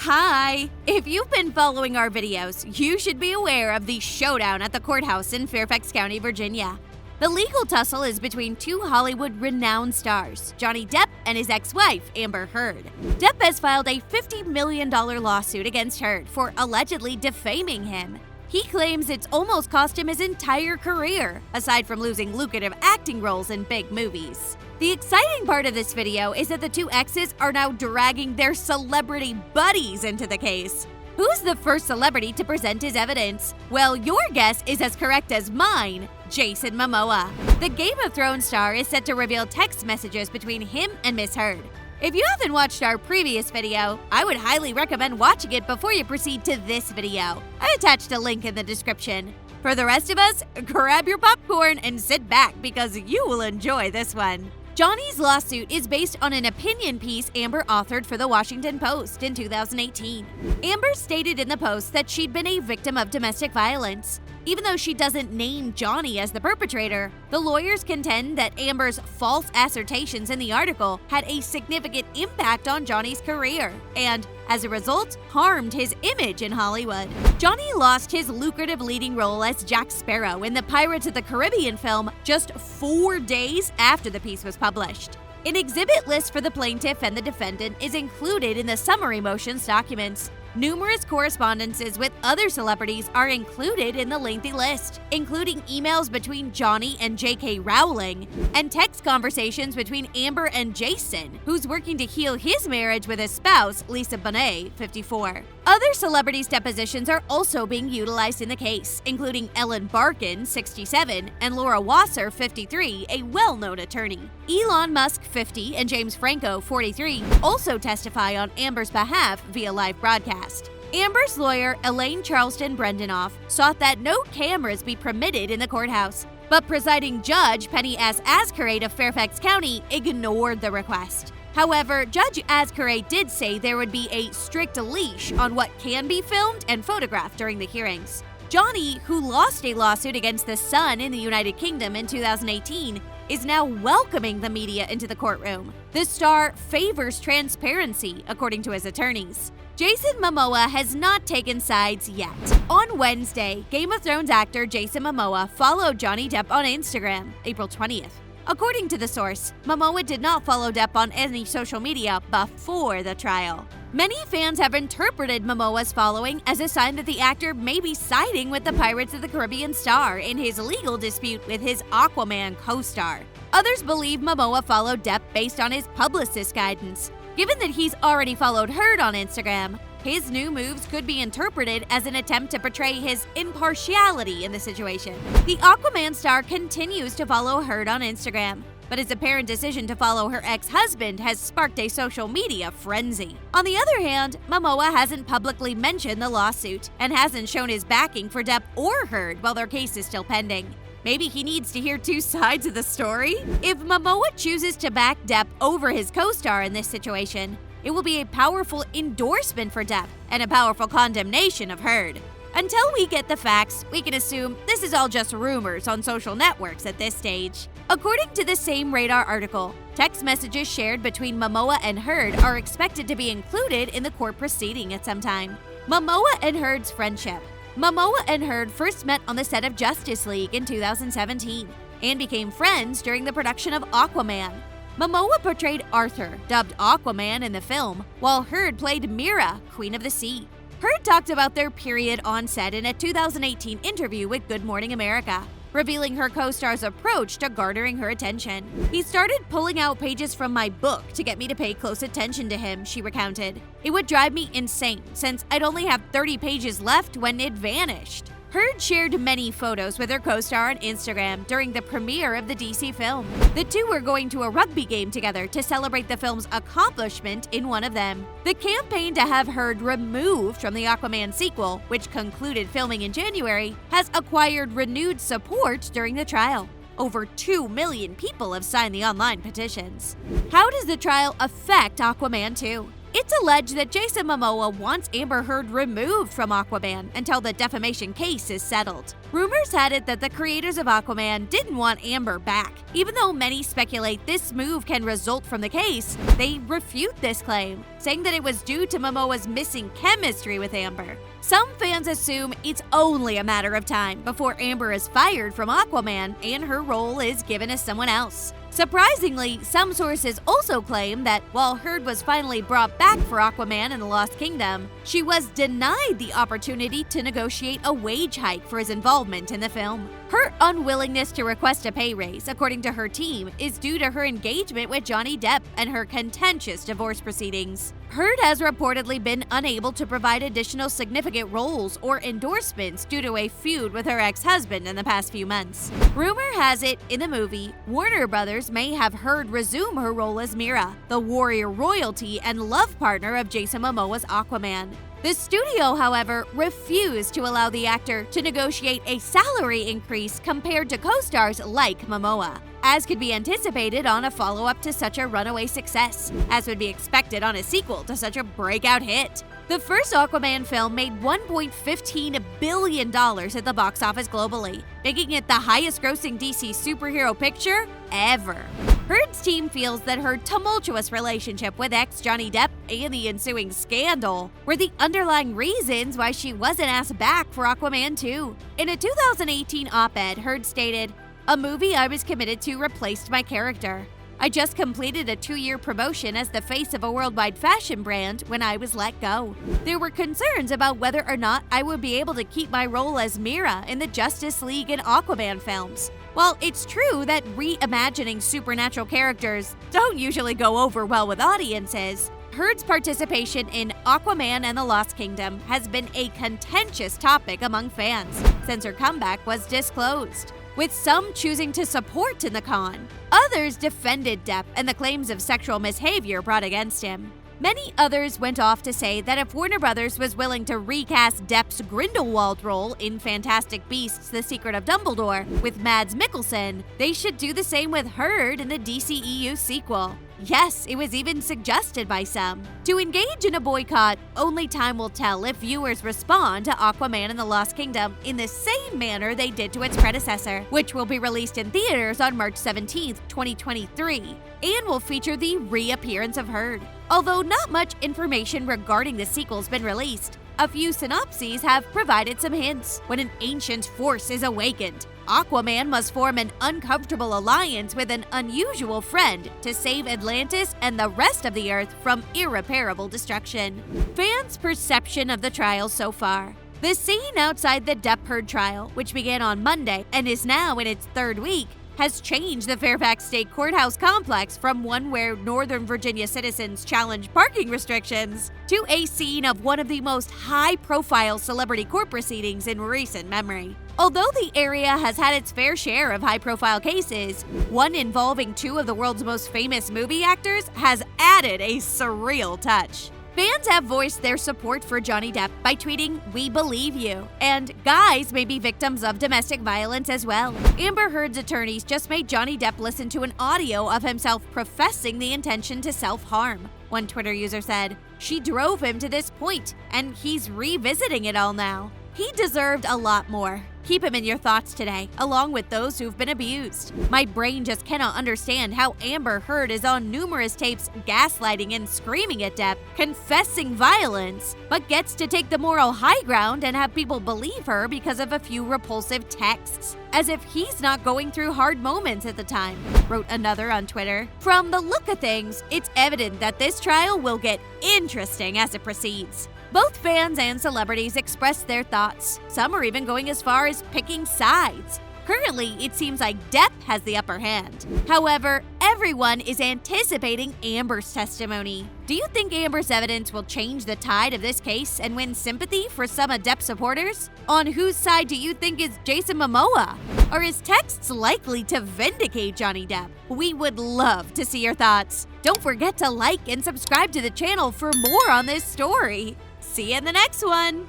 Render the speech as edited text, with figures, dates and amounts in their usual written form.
Hi! If you've been following our videos, you should be aware of the showdown at the courthouse in Fairfax County, Virginia. The legal tussle is between two Hollywood renowned stars, Johnny Depp and his ex-wife, Amber Heard. Depp has filed a $50 million lawsuit against Heard for allegedly defaming him. He claims it's almost cost him his entire career, aside from losing lucrative acting roles in big movies. The exciting part of this video is that the two exes are now dragging their celebrity buddies into the case. Who's the first celebrity to present his evidence? Well, your guess is as correct as mine, Jason Momoa. The Game of Thrones star is set to reveal text messages between him and Miss Heard. If you haven't watched our previous video, I would highly recommend watching it before you proceed to this video. I attached a link in the description. For the rest of us, grab your popcorn and sit back because you will enjoy this one. Johnny's lawsuit is based on an opinion piece Amber authored for the Washington Post in 2018. Amber stated in the post that she'd been a victim of domestic violence. Even though she doesn't name Johnny as the perpetrator, the lawyers contend that Amber's false assertions in the article had a significant impact on Johnny's career and, as a result, harmed his image in Hollywood. Johnny lost his lucrative leading role as Jack Sparrow in the Pirates of the Caribbean film just 4 days after the piece was published. An exhibit list for the plaintiff and the defendant is included in the summary motions documents. Numerous correspondences with other celebrities are included in the lengthy list, including emails between Johnny and J.K. Rowling and text conversations between Amber and Jason, who's working to heal his marriage with his spouse, Lisa Bonet, 54. Other celebrities' depositions are also being utilized in the case, including Ellen Barkin, 67, and Laura Wasser, 53, a well-known attorney. Elon Musk, 50, and James Franco, 43, also testify on Amber's behalf via live broadcast. Amber's lawyer, Elaine Charleston Brendanoff, sought that no cameras be permitted in the courthouse, but presiding judge Penny S. Ascarate of Fairfax County ignored the request. However, Judge Ascarate did say there would be a strict leash on what can be filmed and photographed during the hearings. Johnny, who lost a lawsuit against The Sun in the United Kingdom in 2018, is now welcoming the media into the courtroom. The star favors transparency, according to his attorneys. Jason Momoa has not taken sides yet. On Wednesday, Game of Thrones actor Jason Momoa followed Johnny Depp on Instagram, April 20th. According to the source, Momoa did not follow Depp on any social media before the trial. Many fans have interpreted Momoa's following as a sign that the actor may be siding with the Pirates of the Caribbean star in his legal dispute with his Aquaman co-star. Others believe Momoa followed Depp based on his publicist's guidance. Given that he's already followed Heard on Instagram, his new moves could be interpreted as an attempt to portray his impartiality in the situation. The Aquaman star continues to follow Heard on Instagram, but his apparent decision to follow her ex-husband has sparked a social media frenzy. On the other hand, Momoa hasn't publicly mentioned the lawsuit and hasn't shown his backing for Depp or Heard while their case is still pending. Maybe he needs to hear two sides of the story? If Momoa chooses to back Depp over his co-star in this situation, it will be a powerful endorsement for Depp and a powerful condemnation of Heard. Until we get the facts, we can assume this is all just rumors on social networks at this stage. According to the same Radar article, text messages shared between Momoa and Heard are expected to be included in the court proceeding at some time. Momoa and Heard's friendship. Momoa and Heard first met on the set of Justice League in 2017 and became friends during the production of Aquaman. Momoa portrayed Arthur, dubbed Aquaman in the film, while Heard played Mira, Queen of the Sea. Heard talked about their period on set in a 2018 interview with Good Morning America, revealing her co-star's approach to garnering her attention. "He started pulling out pages from my book to get me to pay close attention to him," she recounted. "It would drive me insane since I'd only have 30 pages left when it vanished." Heard shared many photos with her co-star on Instagram during the premiere of the DC film. The two were going to a rugby game together to celebrate the film's accomplishment in one of them. The campaign to have Heard removed from the Aquaman sequel, which concluded filming in January, has acquired renewed support during the trial. Over 2 million people have signed the online petitions. How does the trial affect Aquaman 2? It's alleged that Jason Momoa wants Amber Heard removed from Aquaman until the defamation case is settled. Rumors had it that the creators of Aquaman didn't want Amber back. Even though many speculate this move can result from the case, they refute this claim, saying that it was due to Momoa's missing chemistry with Amber. Some fans assume it's only a matter of time before Amber is fired from Aquaman and her role is given to someone else. Surprisingly, some sources also claim that while Heard was finally brought back for Aquaman and the Lost Kingdom, she was denied the opportunity to negotiate a wage hike for his involvement in the film. Her unwillingness to request a pay raise, according to her team, is due to her engagement with Johnny Depp and her contentious divorce proceedings. Heard has reportedly been unable to provide additional significant roles or endorsements due to a feud with her ex-husband in the past few months. Rumor has it, in the movie, Warner Brothers may have Heard resume her role as Mira, the warrior royalty and love partner of Jason Momoa's Aquaman. The studio, however, refused to allow the actor to negotiate a salary increase compared to co-stars like Momoa, as could be anticipated on a follow-up to such a runaway success, as would be expected on a sequel to such a breakout hit. The first Aquaman film made $1.15 billion at the box office globally, making it the highest-grossing DC superhero picture ever. Heard's team feels that her tumultuous relationship with ex-Johnny Depp and the ensuing scandal were the underlying reasons why she wasn't asked back for Aquaman 2. In a 2018 op-ed, Heard stated, "A movie I was committed to replaced my character. I just completed a 2-year promotion as the face of a worldwide fashion brand when I was let go. There were concerns about whether or not I would be able to keep my role as Mira in the Justice League and Aquaman films. While it's true that reimagining supernatural characters don't usually go over well with audiences, Heard's participation in Aquaman and the Lost Kingdom has been a contentious topic among fans since her comeback was disclosed, with some choosing to support in the con. Others defended Depp and the claims of sexual misbehavior brought against him. Many others went off to say that if Warner Brothers was willing to recast Depp's Grindelwald role in Fantastic Beasts: The Secret of Dumbledore with Mads Mikkelsen, they should do the same with Heard in the DCEU sequel. Yes, it was even suggested by some. To engage in a boycott, only time will tell if viewers respond to Aquaman and the Lost Kingdom in the same manner they did to its predecessor, which will be released in theaters on March 17, 2023, and will feature the reappearance of Heard. Although not much information regarding the sequel's been released, a few synopses have provided some hints. When an ancient force is awakened, Aquaman must form an uncomfortable alliance with an unusual friend to save Atlantis and the rest of the Earth from irreparable destruction. Fans' perception of the trial so far. The scene outside the Depp-Heard trial, which began on Monday and is now in its 3rd week, has changed the Fairfax State Courthouse complex from one where Northern Virginia citizens challenge parking restrictions to a scene of one of the most high-profile celebrity court proceedings in recent memory. Although the area has had its fair share of high-profile cases, one involving 2 of the world's most famous movie actors has added a surreal touch. Fans have voiced their support for Johnny Depp by tweeting, "We believe you," and guys may be victims of domestic violence as well. Amber Heard's attorneys just made Johnny Depp listen to an audio of himself professing the intention to self-harm. One Twitter user said, "She drove him to this point, and he's revisiting it all now." He deserved a lot more. Keep him in your thoughts today, along with those who've been abused. My brain just cannot understand how Amber Heard is on numerous tapes gaslighting and screaming at Depp, confessing violence, but gets to take the moral high ground and have people believe her because of a few repulsive texts, as if he's not going through hard moments at the time, wrote another on Twitter. From the look of things, it's evident that this trial will get interesting as it proceeds. Both fans and celebrities expressed their thoughts. Some are even going as far as picking sides. Currently, it seems like Depp has the upper hand. However, everyone is anticipating Amber's testimony. Do you think Amber's evidence will change the tide of this case and win sympathy for some of Depp's supporters? On whose side do you think is Jason Momoa? Are his texts likely to vindicate Johnny Depp? We would love to see your thoughts. Don't forget to like and subscribe to the channel for more on this story. See you in the next one!